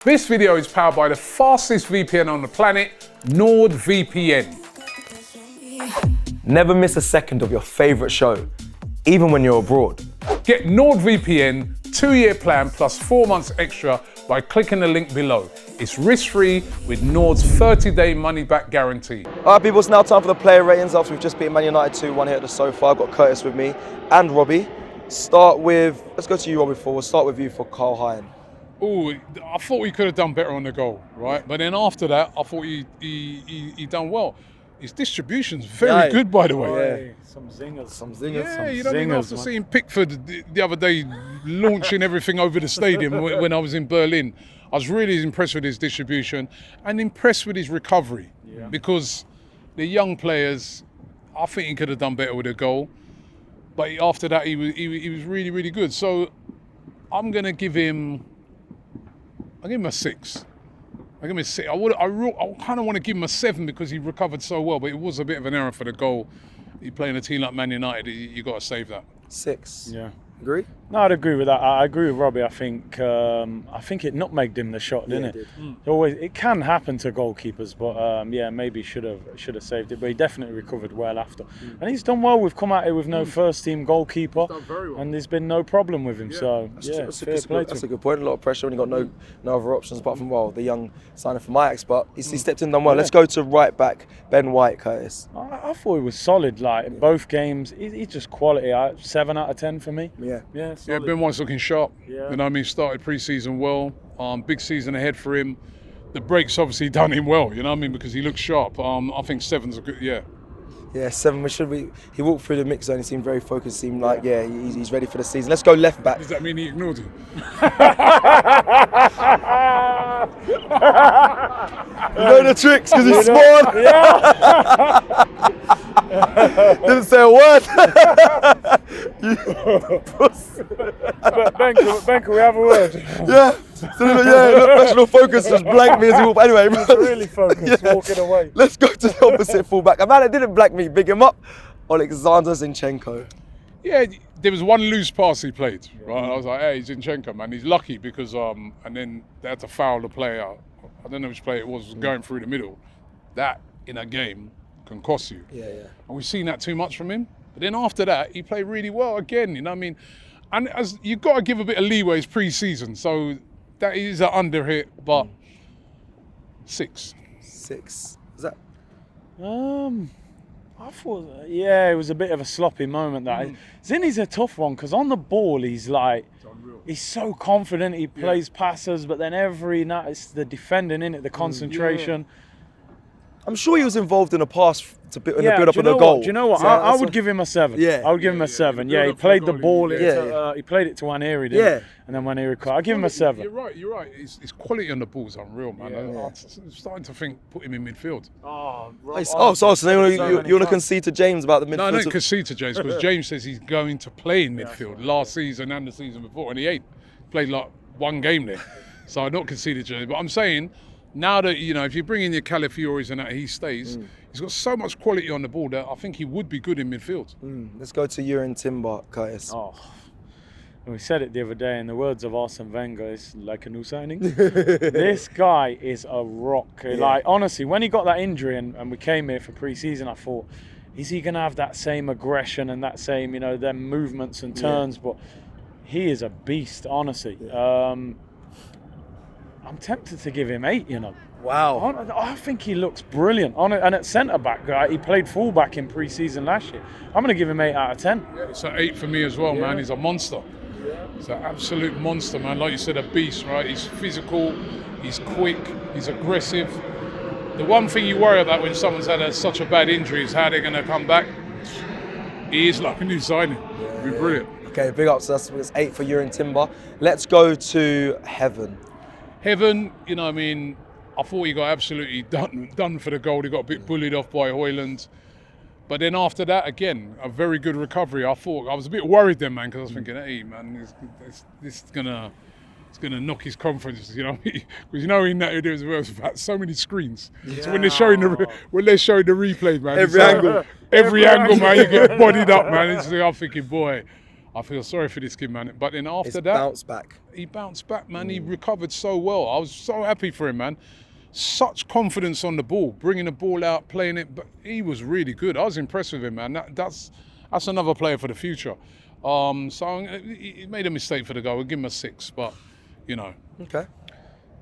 This video is powered by the fastest VPN on the planet, NordVPN. Never miss a second of your favourite show, even when you're abroad. Get NordVPN 2-year plan plus 4 months extra by clicking the link below. It's risk-free with Nord's 30-day money-back guarantee. All right, people, it's now time for the player ratings after we've just beaten Man United 2-1 here at the sofa. I've got Curtis with me and Robbie. Let's go to you, Robbie, We'll start with you for Carl Hine. Oh, I thought he could have done better on the goal, right? But then after that, I thought he done well. His distribution's very good, by the way. Yeah. Some zingers. Yeah, you know what I mean? After seeing Pickford the other day launching everything over the stadium when I was in Berlin, I was really impressed with his distribution and impressed with his recovery. Yeah. Because the young players, I think he could have done better with a goal. But after that, he was really, really good. So I'm going to give him... I'll give him a 6. I'll give him a 6. I kind of want to give him a 7 because he recovered so well, but it was a bit of an error for the goal. You play in a team like Man United, you got to save that. 6. Yeah. Agree? No, I'd agree with that. I agree with Robbie. I think it nutmegged him the shot, didn't it? It can happen to goalkeepers, but maybe should have saved it. But he definitely recovered well after, and he's done well. We've come out here with no first team goalkeeper, and there's been no problem with him. So that's a good point. A lot of pressure when you got no other options apart from the young signing from Ajax, but he stepped in, done well. Let's go to right back Ben White, Curtis. I thought he was solid. In both games, he's just quality. 7 out of 10 for me. Yeah. Ben White's looking sharp. Yeah. You know what I mean? Started pre-season well. Big season ahead for him. The break's obviously done him well, you know what I mean? Because he looks sharp. I think 7's a good, Yeah, 7. He walked through the mix zone. He seemed very focused. Seemed like, he's ready for the season. Let's go left back. Does that mean he ignored him? You know the tricks because he's smart. Didn't say a word. Ben, can we have a word? Yeah. Professional focus just blanked me as he walked. Anyway, he's really focused, walking away. Let's go to the opposite fullback. A man that didn't blank me, big him up. Alexander Zinchenko. Yeah, there was one loose pass he played. Right, I was like, hey, Zinchenko, man, he's lucky because and then they had to foul the player. I don't know which player it was going through the middle. That in a game can cost you. Yeah. And we've seen that too much from him. But then after that, he played really well again. You know what I mean? And as you've got to give a bit of leeway. It's pre-season, so that is an under hit, but 6. 6. Is that? I thought, it was a bit of a sloppy moment. Zinni's a tough one because on the ball he's so confident. He plays passes, but then it's the defending, innit? The concentration. I'm sure he was involved in a pass in the build-up of the goal. Do you know what? I would give him a 7. Yeah. I would give him a 7. Yeah, he played the ball. He played it to Waneri, didn't he? And then Waneri caught. I'll give him a 7. You're right. His quality on the ball is unreal, man. I'm starting to think put him in midfield. So you want to concede to James about the midfield? No, I don't concede to James because James says he's going to play in midfield last season and the season before, and he ain't played like one game there. So I'm not conceded to James, but I'm saying now that, if you bring in your Calafioris and that he stays, he's got so much quality on the ball that I think he would be good in midfield. Let's go to Jurgen Timber, Curtis. We said it the other day, in the words of Arsene Wenger, it's like a new signing. This guy is a rock. Yeah. Honestly, when he got that injury and we came here for pre-season, I thought, is he going to have that same aggression and that same, them movements and turns? But he is a beast, honestly. Yeah. I'm tempted to give him 8, Wow. I think he looks brilliant. And at centre-back, he played fullback in pre-season last year. I'm going to give him 8 out of 10. Yeah, it's an 8 for me as well, man. He's a monster. He's an absolute monster, man. Like you said, a beast, right? He's physical, he's quick, he's aggressive. The one thing you worry about when someone's had such a bad injury is how they're going to come back. He is like a new signing. He'll be brilliant. Okay, big up. So that's 8 for Jurgen Timber. Let's go to Heaven. Heaven, I thought he got absolutely done for the goal. He got a bit bullied off by Højlund. But then after that, again, a very good recovery. I was a bit worried then, man, because I was thinking, hey, man, this is gonna knock his confidence, because in that there was about so many screens. Yeah. So when they're showing the replay, man, every angle, man, you get bodied up, man. I'm thinking, boy, I feel sorry for this kid, man. But then after It's that, bounce back. he bounced back, man. He recovered so well. I was so happy for him, man. Such confidence on the ball, bringing the ball out, playing it. But he was really good. I was impressed with him, man. That's another player for the future. So he made a mistake for the goal. We'll give him a 6, but, you know. Okay.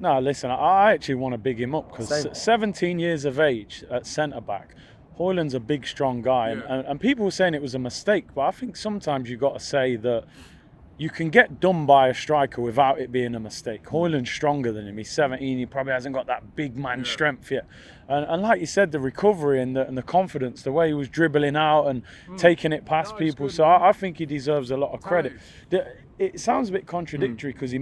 No, listen, I actually want to big him up because 17 years of age at centre-back, Højlund's a big, strong guy. Yeah. And people were saying it was a mistake, but I think sometimes you've got to say that you can get done by a striker without it being a mistake. Højlund's stronger than him. He's 17. He probably hasn't got that big man strength yet. And like you said, the recovery and the confidence, the way he was dribbling out and taking it past people. Good, so I think he deserves a lot of credit. It sounds a bit contradictory because he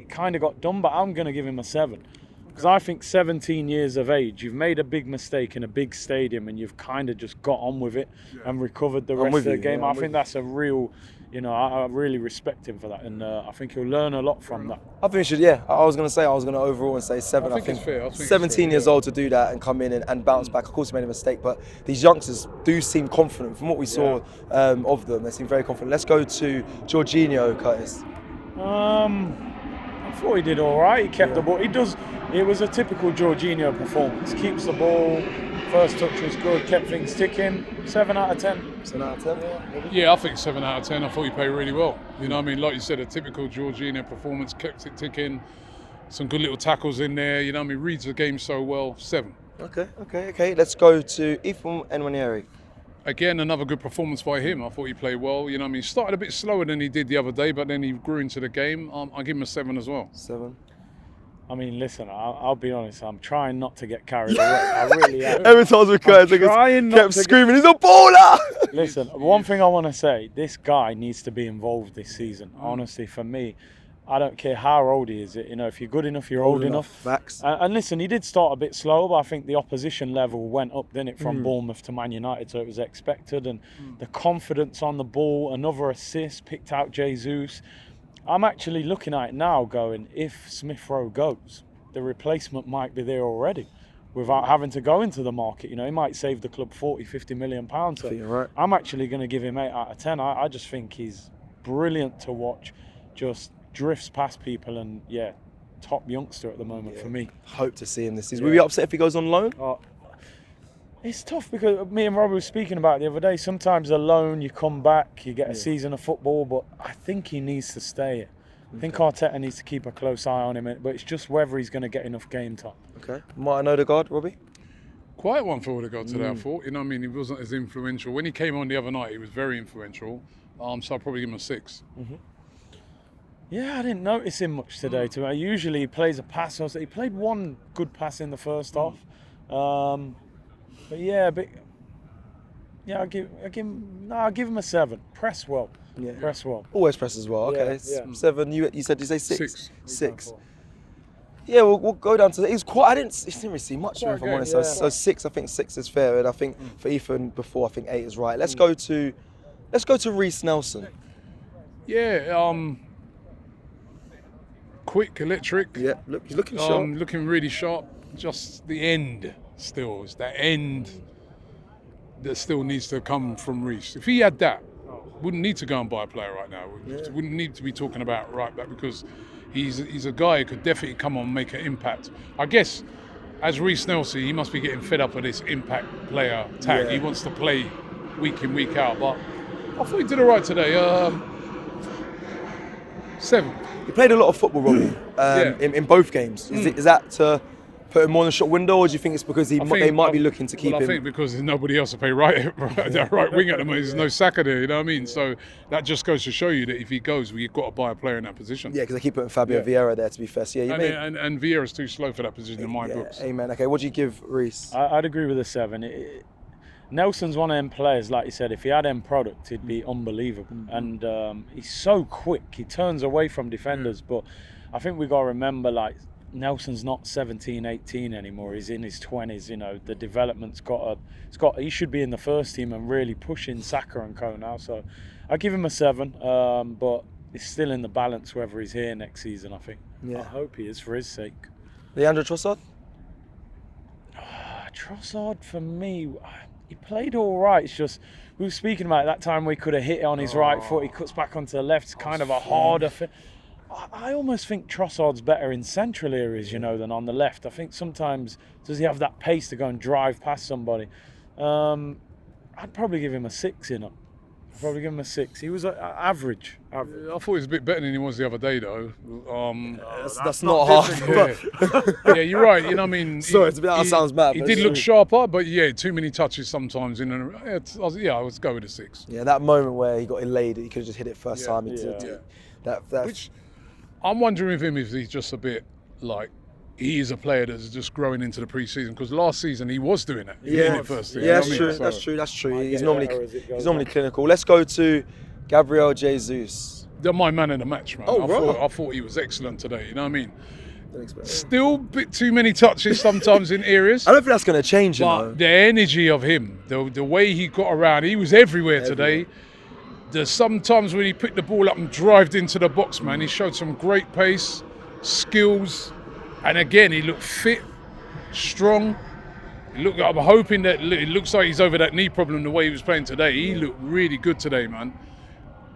kind of got done, but I'm going to give him a 7. Because I think 17 years of age, you've made a big mistake in a big stadium and you've kind of just got on with it and recovered the rest of the game. I think that's a real, I really respect him for that, and I think he'll learn a lot from that. I think he should, I was going to overall and say 7. I think it's fair. 17 years old to do that and come in and bounce back. Of course, he made a mistake, but these youngsters do seem confident. From what we saw of them, they seem very confident. Let's go to Jorginho, Curtis. I thought he did all right. He kept the ball. It was a typical Jorginho performance. Keeps the ball. First touch was good. Kept things ticking. 7 out of 10. 7 out of 10? Yeah, I think 7 out of 10. I thought he played really well. You know what I mean? Like you said, a typical Jorginho performance. Kept it ticking. Some good little tackles in there. You know what I mean? Reads the game so well. 7. Okay. Let's go to Ethan Nwaneri. Again, another good performance by him. I thought he played well. You know what I mean? He started a bit slower than he did the other day, but then he grew into the game. I give him a 7 as well. 7. I mean, listen, I'll be honest. I'm trying not to get carried away. I really am. Every time we kept screaming, he's a baller! Listen, one thing I want to say, this guy needs to be involved this season. Honestly, for me, I don't care how old he is. If you're good enough, you're old enough. Facts. And listen, he did start a bit slow, but I think the opposition level went up, didn't it, from Bournemouth to Man United, so it was expected. And the confidence on the ball, another assist, picked out Jesus. I'm actually looking at it now going, if Smith Rowe goes, the replacement might be there already without having to go into the market. He might save the club 40, 50 million pounds. So right. I'm actually going to give him 8 out of 10. I just think he's brilliant to watch. Just drifts past people and, top youngster at the moment for me. Hope to see him this season. Will you be upset if he goes on loan? It's tough because me and Robbie were speaking about it the other day. Sometimes a loan, you come back, you get a season of football, but I think he needs to stay. I think Arteta needs to keep a close eye on him, but it's just whether he's going to get enough game time. Okay. Martin Odegaard, Robbie? Quiet one for Odegaard today, I thought. You know what I mean? He wasn't as influential. When he came on the other night, he was very influential. So I'll probably give him a 6. Yeah, I didn't notice him much today. Usually he plays a pass. He played one good pass in the first half. I'll give him a 7. Press well. Yeah. Press well. Always press as well. Okay. Yeah. 7. You said, did you say 6? 6. Yeah, we'll go down to the. He didn't really see much of him, if I'm honest. So 6. I think 6 is fair, and I think for Ethan before, I think 8 is right. Let's go to Reece Nelson. Yeah. Quick, electric. Yeah. Look, he's looking sharp. Looking really sharp. Just the end. Still, it's that end that still needs to come from Reece. If he had that, wouldn't need to go and buy a player right now. Wouldn't need to be talking about right back because he's a guy who could definitely come on and make an impact. I guess as Reece Nelson, he must be getting fed up with this impact player tag. Yeah. He wants to play week in, week out. But I thought he did all right today. 7. He played a lot of football, Robbie, in both games. Is that to put him more in the shot window, or do you think it's because they might be looking to keep him? I think because there's nobody else to play right wing at the moment. There's no Saka there, you know what I mean? So that just goes to show you that if he goes, we've got to buy a player in that position. Yeah, because they keep putting Fabio Vieira there, to be fair. So, and Vieira's too slow for that position in my books. Amen. Okay, what do you give Reece? I'd agree with a 7. Nelson's one of them players, like you said, if he had end product, he'd be unbelievable. And he's so quick. He turns away from defenders. But I think we've got to remember, Nelson's not 17, 18 anymore. He's in his 20s. The development's he should be in the first team and really pushing Saka and co now. So I give him a 7, but it's still in the balance whether he's here next season, I think. Yeah. I hope he is for his sake. Leandro Trossard? Trossard, for me, he played all right. It's just, we were speaking about that time we could have hit it on his right foot. He cuts back onto the left. It's kind of a harder fit. I almost think Trossard's better in central areas, you know, than on the left. I think sometimes, does he have that pace to go and drive past somebody? I'd probably give him a 6, you know. I'd probably give him a 6. He was average. I thought he was a bit better than he was the other day, though. That's not hard. Yeah, you're right. You know what I mean? Sorry, that sounds bad. He did look sharper, but yeah, too many touches sometimes. I would go with a 6. Yeah, that moment where he got delayed, he could have just hit it first time. Which I'm wondering with him if he's just a bit like, he is a player that's just growing into the pre-season, because last season he was doing that. Yeah, first thing, yeah, that's true. He's normally clinical. Let's go to Gabriel Jesus. They're my man of the match, man. Oh, I thought he was excellent today. You know what I mean? Still a bit too many touches sometimes in areas. I don't think that's going to change, but the energy of him, the way he got around, he was everywhere today. There's sometimes when he picked the ball up and drived into the box, man, he showed some great pace, skills. And again, he looked fit, strong. I'm hoping that it looks like he's over that knee problem the way he was playing today. He looked really good today, man.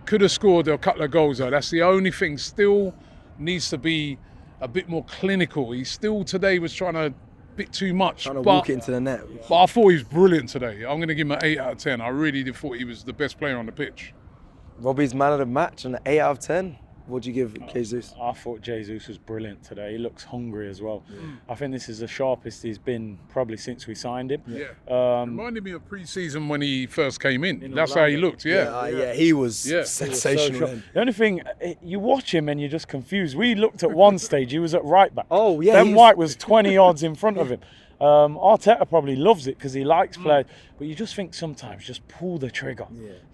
Could have scored a couple of goals, though. That's the only thing. Still needs to be a bit more clinical. He still today was trying to bit too much. Trying to walk it into the net. But I thought he was brilliant today. I'm going to give him an 8 out of 10. I really did thought he was the best player on the pitch. Robbie's man of the match and an 8 out of 10. What do you give Jesus? I thought Jesus was brilliant today. He looks hungry as well. I think this is the sharpest he's been probably since we signed him. Reminded me of pre-season when he first came in. That's how he looked, he was sensational. So the only thing, you watch him and you're just confused. We looked at one stage, he was at right back. Oh, yeah. Ben White was 20 yards in front of him. Arteta probably loves it because he likes players, but you just think sometimes just pull the trigger.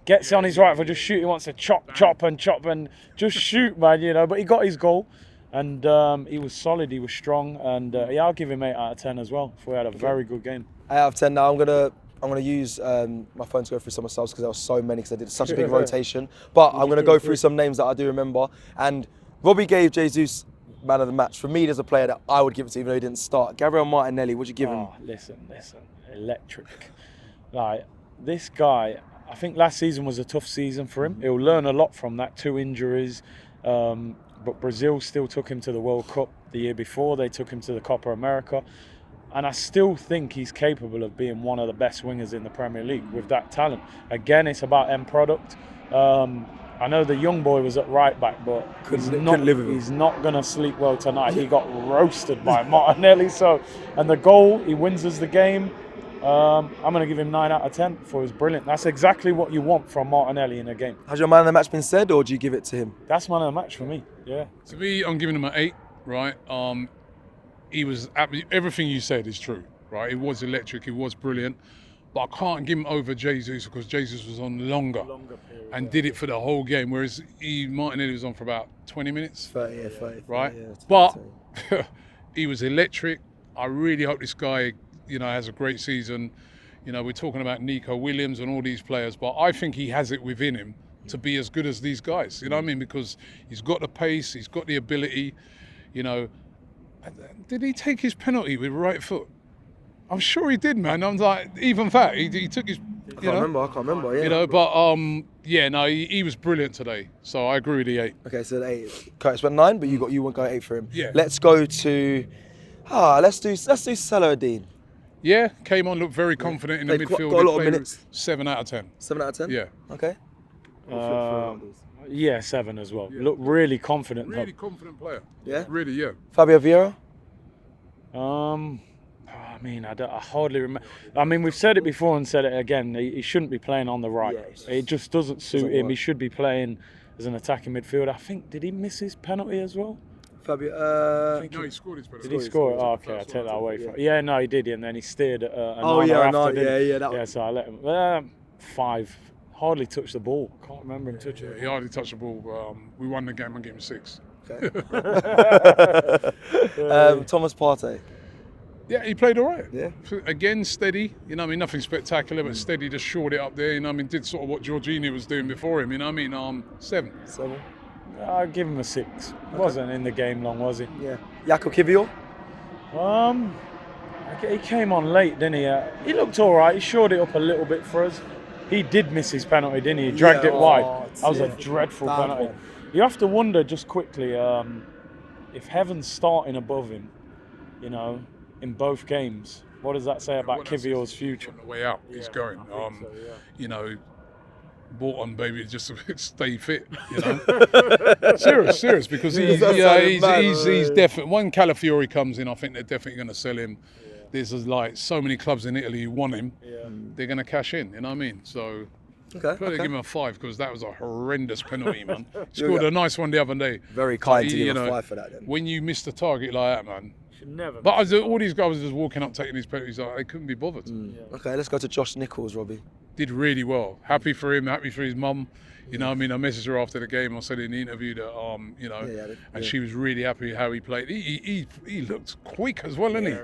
Gets on his right foot, just shoot. He wants to chop and just shoot, man. You know. But he got his goal, and he was solid. He was strong, and I'll give him 8 out of 10 as well. We had a very good game. 8 out of 10. Now I'm gonna use my phone to go through some of the subs because there were so many because I did such a big rotation. But I'm gonna go through some names that I do remember. And Robbie gave Jesus man of the match. For me, there's a player that I would give it to even though he didn't start. Gabriel Martinelli, would you give him? Listen, electric. Like, this guy, I think last season was a tough season for him. He'll learn a lot from that, 2 injuries. But Brazil still took him to the World Cup the year before. They took him to the Copa America. And I still think he's capable of being one of the best wingers in the Premier League with that talent. Again, it's about end product. I know the young boy was at right back, but he's not going to sleep well tonight. He got roasted by Martinelli. And the goal, he wins us the game. I'm going to give him 9 out of 10 for his brilliant. That's exactly what you want from Martinelli in a game. Has your man of the match been said, or do you give it to him? That's man of the match for me. Yeah. To me, I'm giving him an 8. Right. He was everything you said is true. Right. He was electric. He was brilliant. But I can't give him over Jesus because Jesus was on longer period, and did it for the whole game, whereas Martinelli was on for about 20 minutes. 30, right? Yeah, but he was electric. I really hope this guy, has a great season. We're talking about Nico Williams and all these players, but I think he has it within him to be as good as these guys. You know what I mean? Because he's got the pace, he's got the ability. Did he take his penalty with right foot? I'm sure he did, man. I'm like, even that, he took his. I can't remember. Yeah. But he was brilliant today. So I agree with the 8. Okay, so the 8. Curtis went 9, but you won't go 8 for him. Yeah. Let's go to. Let's do Saladin. Yeah, came on, looked very confident in the midfield. Got a lot of minutes. 7 out of 10. 7 out of 10. Yeah. Okay. Yeah, 7 as well. Yeah. Looked really confident. Really confident player. Yeah. Really, yeah. Fabio Vieira. I hardly remember. We've said it before and said it again. He shouldn't be playing on the right. Yeah, it just doesn't suit him. He should be playing as an attacking midfielder. I think, did he miss his penalty as well? Fabio. No, he scored his penalty. Did he score it? Oh, okay, I take that away from. Yeah, no, he did, and then he steered at so I let him. 5. Hardly touched the ball. Can't remember him touching it. He hardly touched the ball. We won the game. I gave him 6. Okay. Thomas Partey. Yeah, he played all right. Yeah. Again, steady. Nothing spectacular, but steady. Just shored it up there. Did sort of what Jorginho was doing before him. 7. 7. I'll give him a 6. Okay. Wasn't in the game long, was he? Yeah. Jaco Kivior. He came on late, didn't he? He looked all right. He shored it up a little bit for us. He did miss his penalty, didn't he? He dragged it wide. That was a dreadful penalty. One. You have to wonder just quickly if Heaven's starting above him, you know, in both games. What does that say about Kivior's future? On the way out, he's going. You know, bought on baby just to stay fit. You know, serious because he's definitely. When Calafiori comes in, I think they're definitely going to sell him. There's like so many clubs in Italy who want him. They're going to cash in. You know what I mean? So. Give him a 5 because that was a horrendous penalty, man. He scored a nice one the other day. Very kind to give a 5 for that. Then. When you miss the target like that, man. Should never. But all these guys were just walking up, taking these penalties. Like, they couldn't be bothered. Okay, let's go to Josh Nichols, Robbie. Did really well. Happy for him. Happy for his mum. You know what I mean? I messaged her after the game. I said in the interview that, you know, and she was really happy how he played. He looked quick as well, didn't he?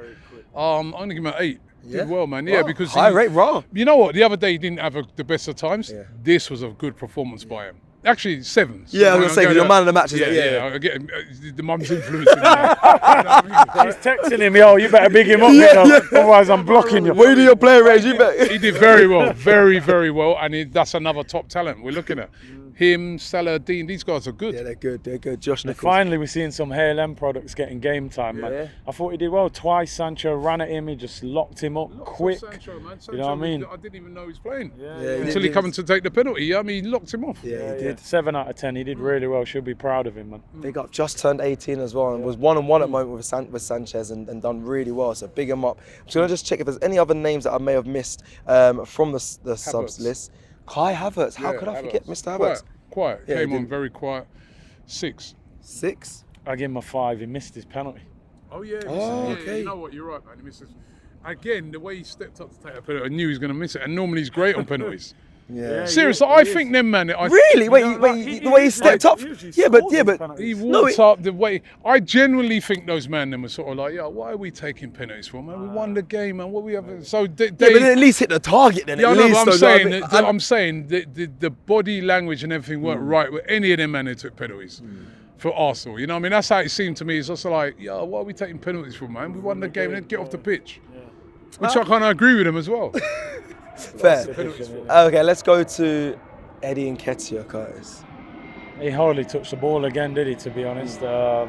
I'm going to give him an 8. Did well, man. Yeah, because high rate raw. You know what? The other day he didn't have the best of times. Yeah. This was a good performance by him. Actually, 7s. Yeah, I was going to say, because you're man of the match. I get the mum's influencing me. She's texting him, yo, you better big him up, otherwise I'm blocking you. Where do your player range? You better. He did very well, very, very well, and that's another top talent we're looking at. Him, Salah, Dean, these guys are good. Yeah, they're good. Josh Nichols. Finally, we're seeing some HLM products getting game time, man. I thought he did well. Twice Sancho ran at him, he just locked him up quick. Sancho, man. Sancho, you know what I mean? I didn't even know he was playing he until he came to take the penalty. I mean, he locked him off. Yeah, he did. 7 out of 10. He did really well. Should be proud of him, man. Big up. Just turned 18 as well and was 1-on-1 at the moment with Sanchez and done really well. So big him up. I'm just going to check if there's any other names that I may have missed from the subs list. Kai Havertz. How could I forget Mr. Havertz? Quiet. Came on very quiet. 6. 6? I give him a 5. He missed his penalty. Oh, yeah. Okay. You know what? You're right, man. He missed his... Again, the way he stepped up to take a penalty, I knew he was going to miss it. And normally he's great on penalties. Seriously, I think them, man. Really? Wait, the way he stepped up. Yeah, but he walked up the way. I genuinely think those men them were sort of like, why are we taking penalties for, man? We won the game, man. What we have? So but at least hit the target then. I'm saying the body language and everything weren't right with any of them men who took penalties. For Arsenal, you know what I mean? That's how it seemed to me. It's just like, why are we taking penalties for, man? We won the game, then get off the pitch. Which I kind of agree with him as well. Fair. Okay, let's go to Eddie Nketiah, Curtis. He hardly touched the ball again, did he, to be honest? I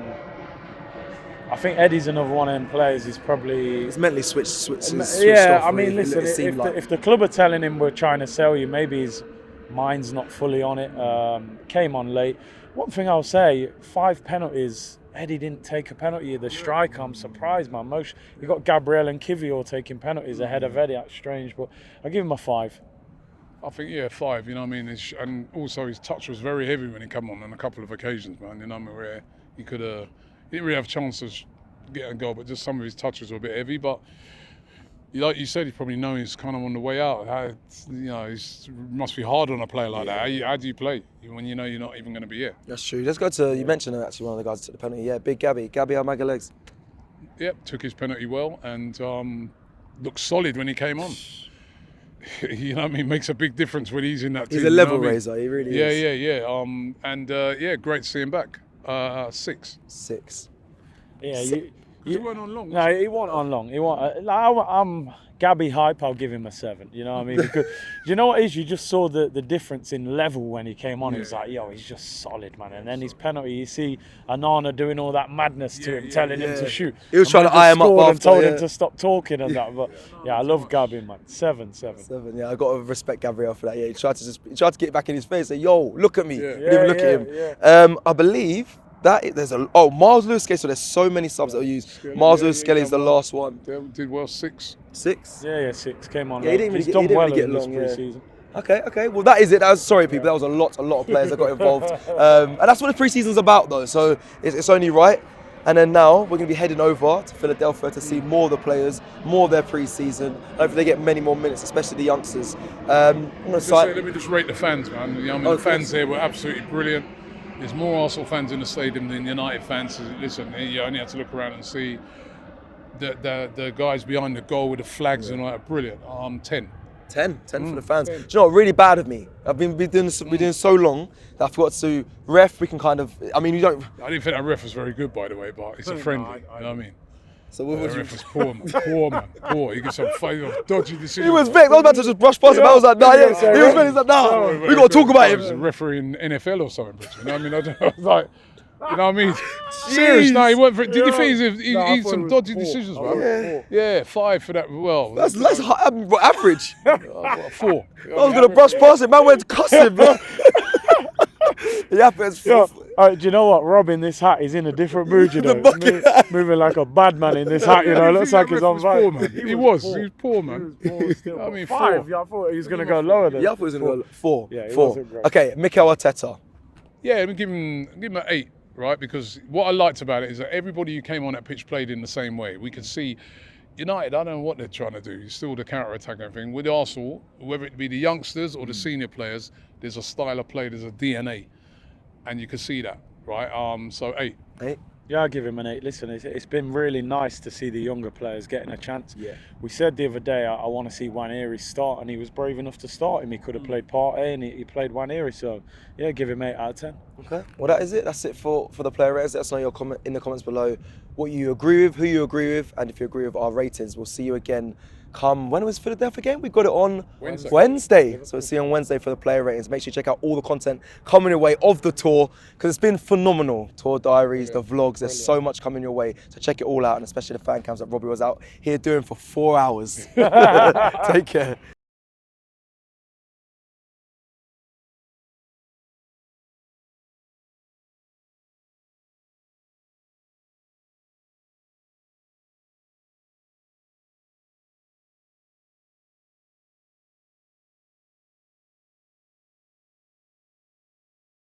think Eddie's another one of them players. He's probably... He's mentally switched yeah, off. I mean, listen, if the club are telling him we're trying to sell you, maybe his mind's not fully on it. Came on late. One thing I'll say, 5 penalties... Eddie didn't take a penalty. The striker, I'm surprised, man. You got Gabriel and Kivior taking penalties ahead of Eddie. That's strange, but I give him a 5. I think 5. You know what I mean? And also his touch was very heavy when he came on a couple of occasions, man. You know what I mean? Where he didn't really have chances to get a goal, but just some of his touches were a bit heavy. But like you said, he probably knows he's kind of on the way out. It must be hard on a player like that. How do you play when you know you're not even going to be here? That's true. Let's go to, you mentioned actually one of the guys that took the penalty. Yeah, big Gabby. Gabby Almagalegs. Yep, took his penalty well and looked solid when he came on. You know what I mean? Makes a big difference when he's in that team. He's a level raiser, he really is. Yeah. Great to see him back. 6. 6. Yeah, he weren't on long. No, he wasn't on long. I'm Gabby hype. I'll give him a 7. You know what I mean? Because you know what it is? You just saw the difference in level when he came on. It was like, he's just solid, man. And then his penalty, you see Anana doing all that madness to him, telling him to shoot. He was trying to eye him up after. And told him to stop talking and that. But I love Gabby, man. 7. 7. Yeah, I got to respect Gabriel for that. Yeah, he tried to get back in his face. Say, yo, look at me. Look at him. Yeah. I believe. Miles Lewis Skelly, so there's so many subs that are used. Miles Lewis Skelly is the last one. Did well, 6. 6? Yeah, 6. Came on. Yeah, he didn't really get long this pre-season. Okay. Well, that is it. Sorry, people. That was a lot of players that got involved. And that's what the pre-season's about, though. So it's only right. And then now we're going to be heading over to Philadelphia to see more of the players, more of their pre-season. Hopefully they get many more minutes, especially the youngsters. Let me just rate the fans, man. The fans here were absolutely brilliant. There's more Arsenal fans in the stadium than United fans. Listen, you only have to look around and see the guys behind the goal with the flags and all that. Brilliant. 10. 10 for the fans. 10. Do you know what? Really bad of me. I've been doing so long that I forgot to ref. We can kind of. I mean, you don't. I didn't think that ref was very good, by the way, but it's a friendly. You know what I mean? So what would The you? ref was poor man. He gets some dodgy decisions. He was vexed. I was about to just brush past him. I was like, nah, yeah. He was vexed. He's like, nah, we got to talk about He was a him. referee in NFL or something, Bridget. You know what I mean? I was like, you know what I mean? Serious. No, he went for it. Did you think he had some dodgy decisions, bro? Yeah, 5 for that. Well, That's average. 4. I was gonna brush past him. Man went to cuss him, bro. Yeah, but do you know what? Rob in this hat is in a different mood, you know. Moving like a bad man in this hat, you know. Looks like he's on fire. He was poor, man. I mean, 5. 4. Yeah, I thought he was going to go lower than. Yeah, I thought he was gonna go 4. Yeah, he 4. wasn't great. Okay, Mikel Arteta. Yeah, I'm give him an 8, right? Because what I liked about it is that everybody who came on that pitch played in the same way. We could see United, I don't know what they're trying to do. It's still the counter-attack and everything. With Arsenal, whether it be the youngsters or the senior players, there's a style of play, there's a DNA. And you can see that, right? So 8. 8. Yeah, I'll give him an 8. Listen, it's been really nice to see the younger players getting a chance. Yeah. We said the other day, I want to see Nwaneri start, and he was brave enough to start him. He could have played Partey, and he played Nwaneri. So, yeah, give him 8 out of 10. Okay. Well, that is it. That's it for the player ratings. Let us know your comment in the comments below what you agree with, who you agree with, and if you agree with our ratings. We'll see you again. When was Philadelphia game? We got it on Wednesday. So we'll see you on Wednesday for the player ratings. Make sure you check out all the content coming your way of the tour because it's been phenomenal. Tour diaries, the vlogs, there's so much coming your way. So check it all out, and especially the fan cams that Robbie was out here doing for 4 hours. Take care.